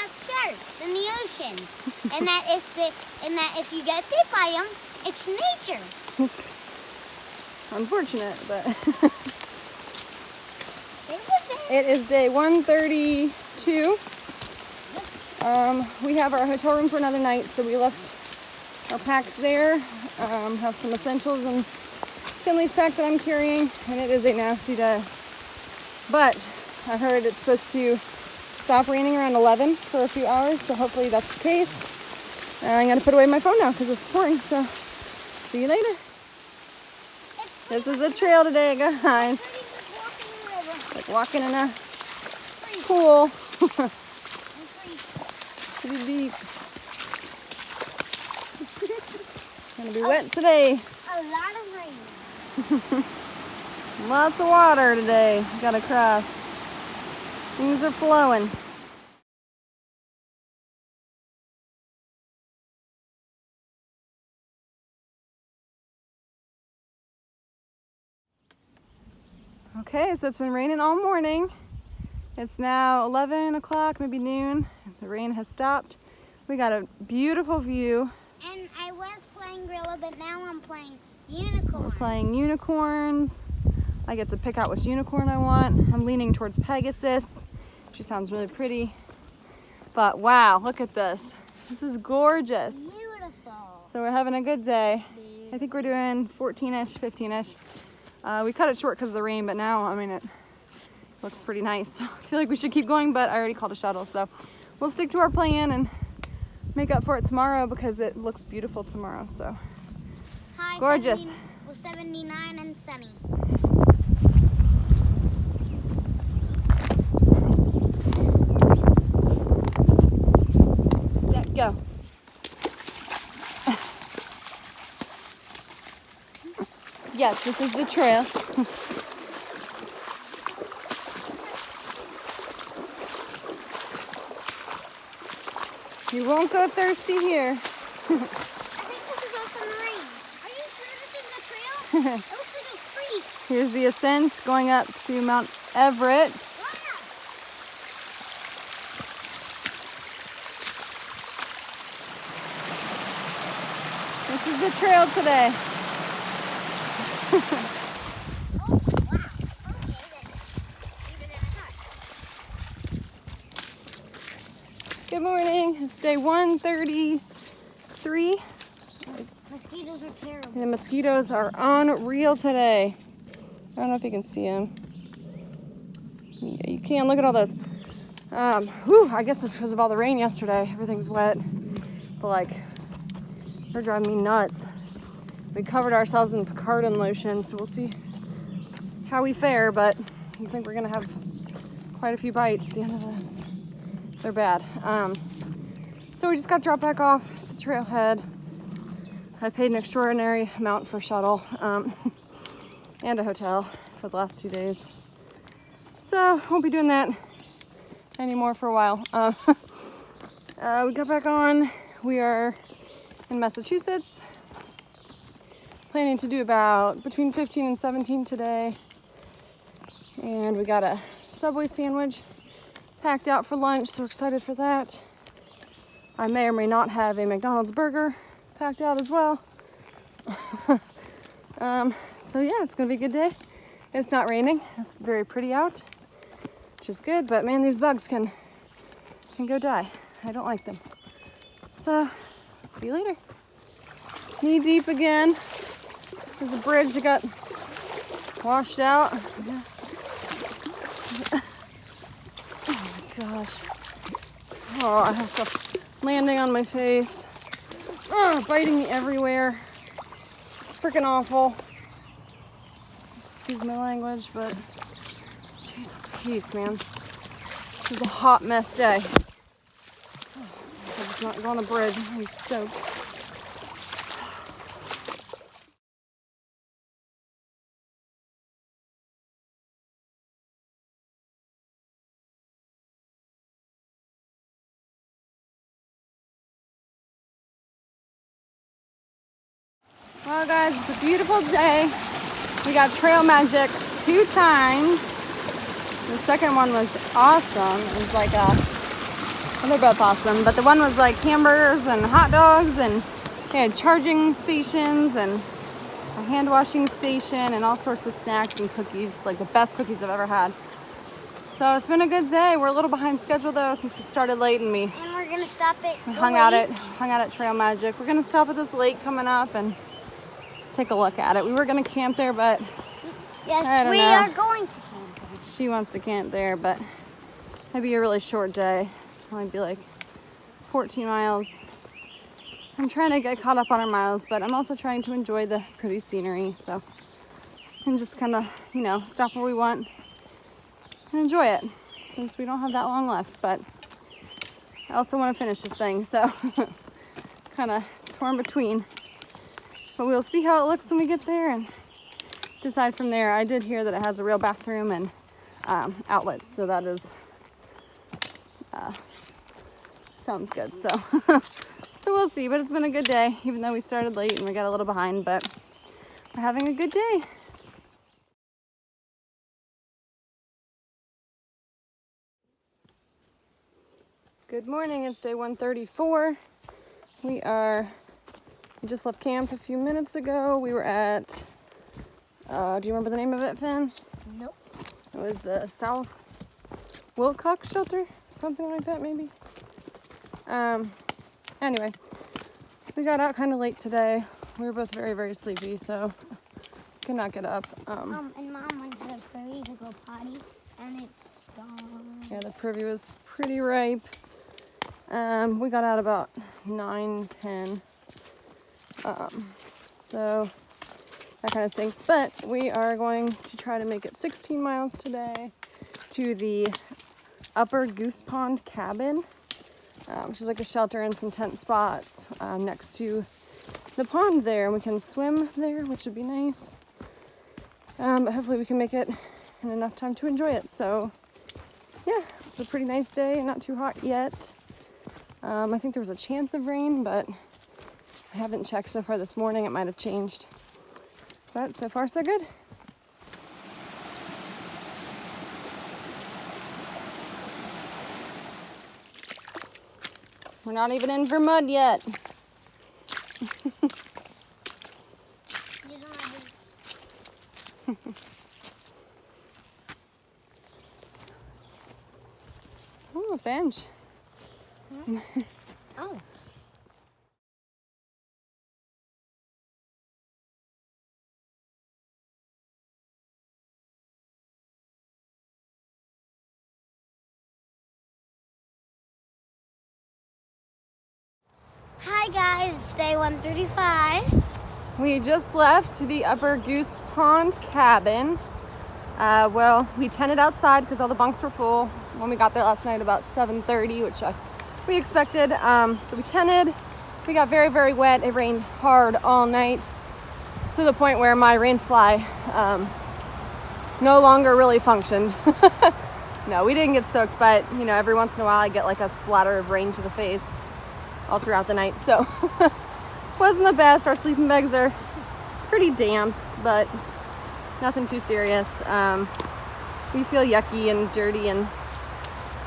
about sharks in the ocean, and that if you get bit by them, it's nature. Unfortunate, but it is day 132. We have our hotel room for another night, so we left our packs there. Have some essentials and Finley's pack that I'm carrying, and it is a nasty day. But I heard it's supposed to stop raining around 11 for a few hours, so hopefully that's the case. And I'm gonna put away my phone now because it's pouring, so see you later. This is the trail today, guys. Like walking in a pool. Pretty deep. Gonna be wet today. A lot of rain. Lots of water today. Gotta cross. Things are flowing. Okay, so it's been raining all morning. It's now 11 o'clock, maybe noon. The rain has stopped. We got a beautiful view. And I was playing Gorilla, but now I'm playing Unicorn. We're playing unicorns. I get to pick out which unicorn I want. I'm leaning towards Pegasus. She sounds really pretty. But wow, look at this. This is gorgeous. Beautiful. So we're having a good day. I think we're doing 14-ish, 15-ish. We cut it short because of the rain, but now, I mean, it looks pretty nice. So I feel like we should keep going, but I already called a shuttle. So we'll stick to our plan and make up for it tomorrow because it looks beautiful tomorrow. So High gorgeous. 79 and sunny. Set, go. Yes, this is the trail. You won't go thirsty here. I think this is all from the rain. Are you sure this is the trail? It looks like a creek. Here's the ascent going up to Mount Everett. Wow. This is the trail today. Oh, wow. Okay, that's even than I thought. Good morning. It's day 133. Mosquitoes are terrible. The mosquitoes are unreal today. I don't know if you can see them. Yeah, you can. Look at all those. I guess it's because of all the rain yesterday. Everything's wet. But like, they're driving me nuts. We covered ourselves in Picardin lotion, so we'll see how we fare, but I think we're gonna have quite a few bites at the end of this. They're bad. So we just got dropped back off at the trailhead. I paid an extraordinary amount for a shuttle and a hotel for the last 2 days. So won't be doing that anymore for a while. We got back on. We are in Massachusetts. Planning to do about between 15 and 17 today. And we got a Subway sandwich packed out for lunch, so we're excited for that. I may or may not have a McDonald's burger packed out as well. So yeah, it's gonna be a good day. It's not raining. It's very pretty out, which is good, but man, these bugs can go die. I don't like them. So, see you later. Knee deep again. There's a bridge that got washed out. Oh my gosh. Oh, I have stuff landing on my face. Oh, biting me everywhere. Freaking awful. Excuse my language, but jeez, Pete, man. This is a hot mess day. Oh, I'm just not going on the bridge. I'm soaked. Well guys, it's a beautiful day. We got trail magic 2 times. The second one was awesome. It was like a They're both awesome, but the one was like hamburgers and hot dogs, and they had charging stations and a hand washing station and all sorts of snacks and cookies, like the best cookies I've ever had. So it's been a good day. We're a little behind schedule though, since we started late and we're gonna stop at hung out at Trail Magic. We're gonna stop at this lake coming up and take a look at it. We were gonna camp there, but yes, we are going to camp there. She wants to camp there, but it'd be a really short day. It might be like 14 miles. I'm trying to get caught up on our miles, but I'm also trying to enjoy the pretty scenery, so and just kind of, you know, stop where we want and enjoy it, since we don't have that long left. But I also want to finish this thing, so kind of torn between. But we'll see how it looks when we get there and decide from there. I did hear that it has a real bathroom and outlets, so that is sounds good. So so we'll see, but it's been a good day, even though we started late and we got a little behind, but we're having a good day. Good morning, it's day 134. We just left camp a few minutes ago. We were at, do you remember the name of it, Finn? Nope. It was the South Wilcox Shelter, something like that maybe. Anyway, we got out kind of late today. We were both very, very sleepy, so could not get up. And Mom went to the prairie to go potty, and it stunk. Yeah, the privy was pretty ripe. We got out about 9:10. So that kind of stinks, but we are going to try to make it 16 miles today to the Upper Goose Pond Cabin, which is like a shelter and some tent spots next to the pond there, and we can swim there, which would be nice. But hopefully we can make it in enough time to enjoy it. So yeah, it's a pretty nice day, not too hot yet. I think there was a chance of rain, but I haven't checked so far this morning. It might have changed, but so far so good. We're not even in for mud yet. These are my boots. Oh, a bench. Oh. Hi guys, it's day 135. We just left the Upper Goose Pond Cabin. Well, we tented outside because all the bunks were full when we got there last night about 7:30, which we expected. So we tented. We got very, very wet. It rained hard all night to the point where my rain fly no longer really functioned. No, we didn't get soaked, but you know, every once in a while I get like a splatter of rain to the face all throughout the night. So wasn't the best. Our sleeping bags are pretty damp, but nothing too serious. We feel yucky and dirty and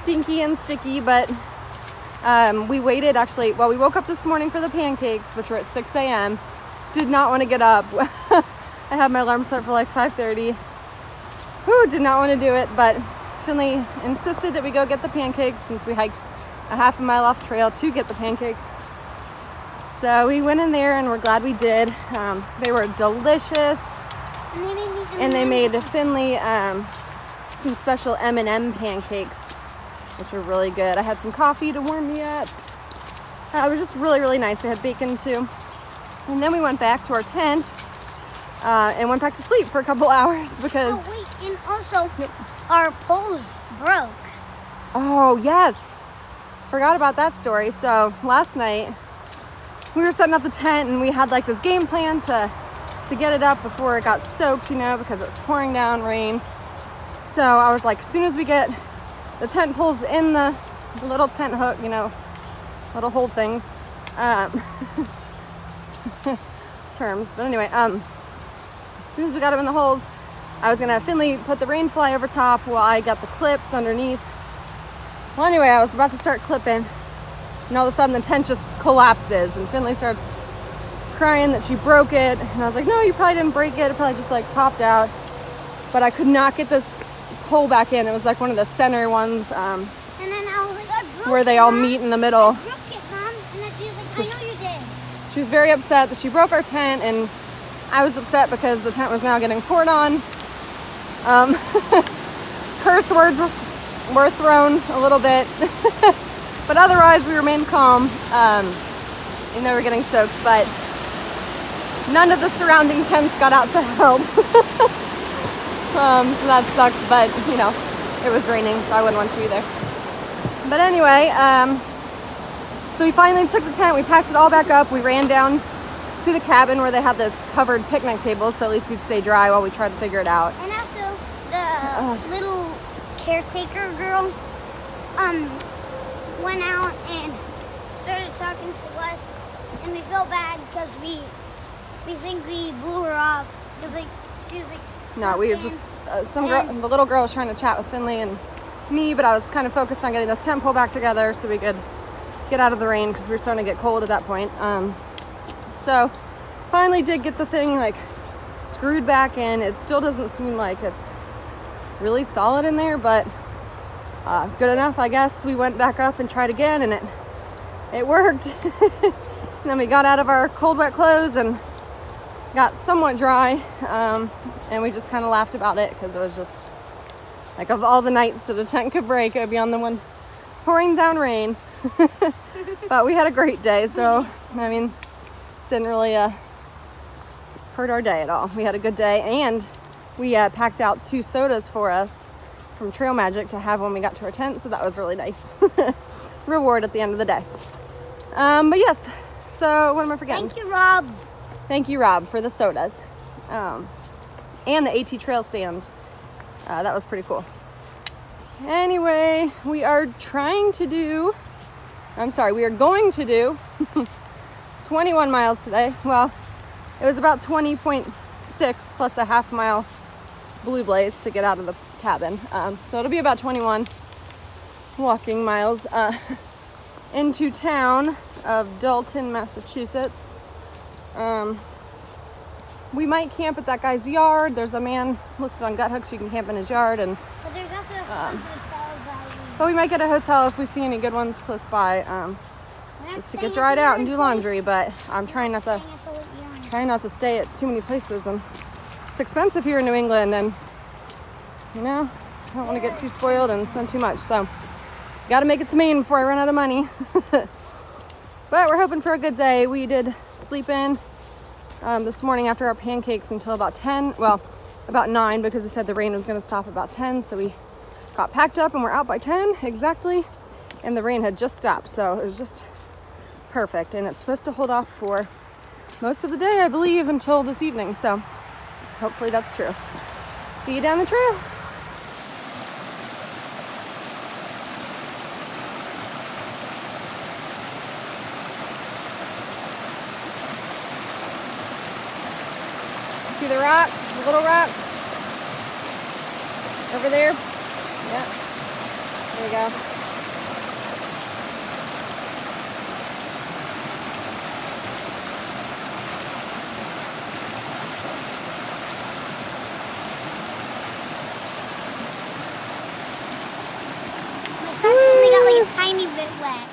stinky and sticky, but we waited actually. Well, we woke up this morning for the pancakes, which were at 6 a.m. Did not want to get up. I had my alarm set for like 5:30. Whew, did not want to do it, but Finley insisted that we go get the pancakes since we hiked a half a mile off trail to get the pancakes. So we went in there and we're glad we did. They were delicious. And they made Finley some special M&M pancakes, which are really good. I had some coffee to warm me up. It was just really, really nice. They had bacon too. And then we went back to our tent and went back to sleep for a couple hours because... Oh, wait, and also our poles broke. Oh, yes. Forgot about that story. So last night we were setting up the tent and we had like this game plan to get it up before it got soaked, you know, because it was pouring down rain. So I was like, as soon as we get the tent poles in the little tent hook, you know, little hold things, terms, but anyway, as soon as we got them in the holes, I was gonna have Finley put the rain fly over top while I got the clips underneath Well, anyway, I was about to start clipping, and all of a sudden the tent just collapses, and Finley starts crying that she broke it. And I was like, no, you probably didn't break it. It probably just like popped out. But I could not get this hole back in. It was like one of the center ones And then I was like, I broke where they it, all Mom. meet in the middle. I broke it, Mom. And then she was like, I know you did. She was very upset that she broke our tent, and I was upset because the tent was now getting poured on. Curse words were thrown a little bit, but otherwise we remained calm. And they were getting soaked, but none of the surrounding tents got out to help. So that sucked, but you know, it was raining, so I wouldn't want to either. But anyway, so we finally took the tent, we packed it all back up, we ran down to the cabin where they had this covered picnic table, so at least we'd stay dry while we tried to figure it out. And also, the little caretaker girl went out and started talking to us, and we felt bad because we think we blew her off because like she was like. No, we were just the little girl was trying to chat with Finley and me, but I was kind of focused on getting this tent pole back together so we could get out of the rain because we were starting to get cold at that point. So finally did get the thing like screwed back in. It still doesn't seem like it's really solid in there, but good enough, I guess. We went back up and tried again, and it worked. And then we got out of our cold, wet clothes and got somewhat dry, and we just kind of laughed about it because it was just like, of all the nights that a tent could break, it would be on the one pouring down rain. But we had a great day, so I mean, it didn't really hurt our day at all. We had a good day, and we packed out 2 sodas for us from Trail Magic to have when we got to our tent, so that was really nice. Reward at the end of the day. But yes, so what am I forgetting? Thank you, Rob. Thank you, Rob, for the sodas. And the AT trail stand. That was pretty cool. Anyway, we are going to do 21 miles today. Well, it was about 20.6 plus a half mile Blue Blaze to get out of the cabin. So it'll be about 21 walking miles into town of Dalton, Massachusetts. We might camp at that guy's yard. There's a man listed on Gut Hooks. You can camp in his yard, and But there's also some hotels that but we might get a hotel if we see any good ones close by, just to get dried out and do laundry. But I'm trying not to stay at too many places, and it's expensive here in New England, and you know, I don't want to get too spoiled and spend too much. So got to make it to Maine before I run out of money. But we're hoping for a good day. We did sleep in this morning after our pancakes until about 10, well, about 9, because they said the rain was going to stop about 10. So we got packed up and we're out by 10 exactly. And the rain had just stopped, so it was just perfect. And it's supposed to hold off for most of the day, I believe, until this evening. So hopefully that's true. See you down the trail. See the rock, the little rock over there? Yep. There we go. My socks only got like a tiny bit wet.